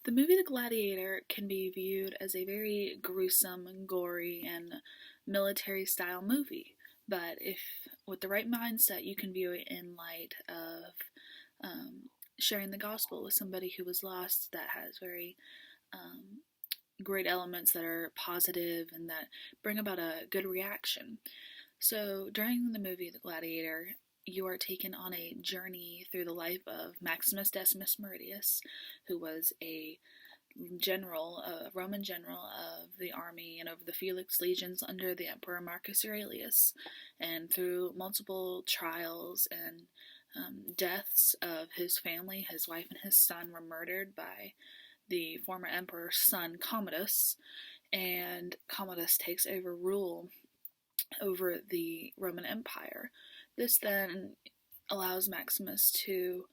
The movie The Gladiator can be viewed as a very gruesome and gory and military style movie, but if with the right mindset, you can view it in light of um, sharing the gospel with somebody who was lost that has very um, great elements that are positive and that bring about a good reaction. So during the movie The Gladiator, you are taken on a journey through the life of Maximus Decimus Meridius, who was a general, a Roman general of the army and of the Felix legions under the Emperor Marcus Aurelius. And through multiple trials and deaths of his family, his wife and his son were murdered by the former emperor's son, Commodus, and Commodus takes over rule over the Roman Empire. This then allows Maximus to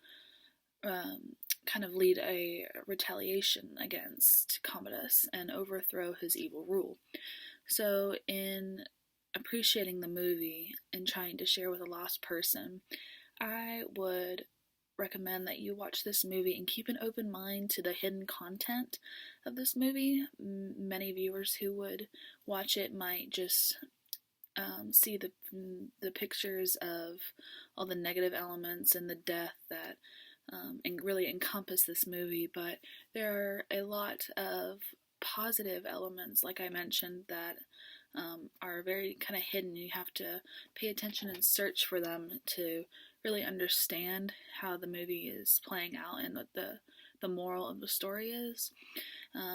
um, kind of lead a retaliation against Commodus and overthrow his evil rule. So, in appreciating the movie and trying to share with a lost person, I would recommend that you watch this movie and keep an open mind to the hidden content of this movie. Many viewers who would watch it might just see the pictures of all the negative elements and the death that and really encompass this movie, but there are a lot of positive elements, like I mentioned, that are very kind of hidden. You have to pay attention and search for them to really understand how the movie is playing out and what the moral of the story is.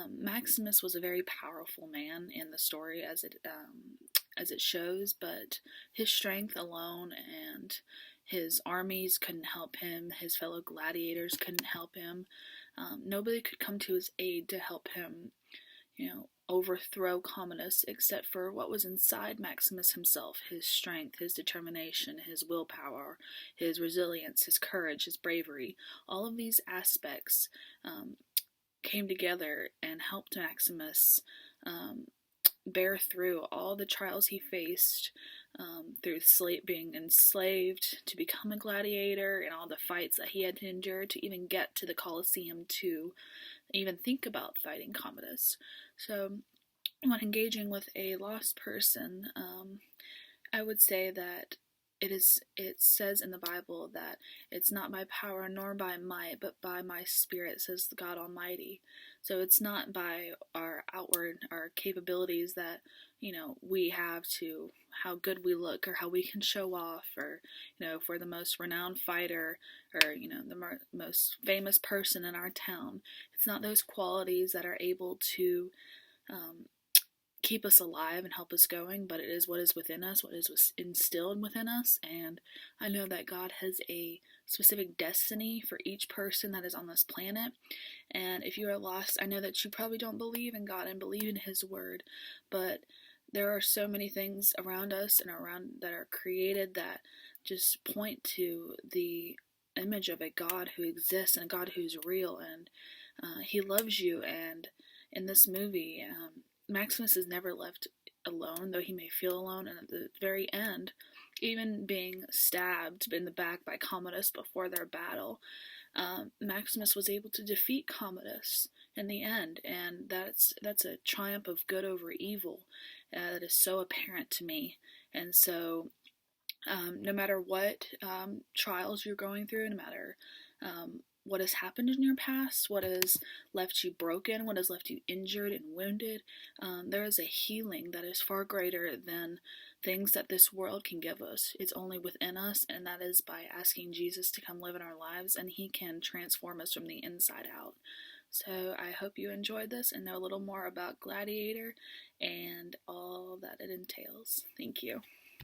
Maximus was a very powerful man in the story as it shows, but his strength alone and his armies couldn't help him. His fellow gladiators couldn't help him. Nobody could come to his aid to help him, overthrow Commodus except for what was inside Maximus himself: his strength, his determination, his willpower, his resilience, his courage, his bravery. All of these aspects came together and helped Maximus bear through all the trials he faced through being enslaved to become a gladiator, and all the fights that he had to endure to even get to the Colosseum to even think about fighting Commodus. So when engaging with a lost person, I would say that it says in the Bible that it's not by power nor by might, but by my spirit, says the God Almighty. So it's not by our capabilities that we have to how good we look or how we can show off, or if we're the most renowned fighter or the most famous person in our town. It's not those qualities that are able to keep us alive and help us going, but it is what is within us, what is instilled within us. And I know that God has a specific destiny for each person that is on this planet. And if you are lost, I know that you probably don't believe in God and believe in His Word, but there are so many things around us and around that are created that just point to the image of a God who exists and a God who's real, and He loves you. And in this movie, Maximus is never left alone, though he may feel alone, and at the very end, even being stabbed in the back by Commodus before their battle, Maximus was able to defeat Commodus in the end, and that's a triumph of good over evil that is so apparent to me. And so, no matter what trials you're going through, no matter what has happened in your past, what has left you broken, what has left you injured and wounded, there is a healing that is far greater than things that this world can give us. It's only within us, and that is by asking Jesus to come live in our lives, and He can transform us from the inside out. So I hope you enjoyed this and know a little more about Gladiator and all that it entails. Thank you.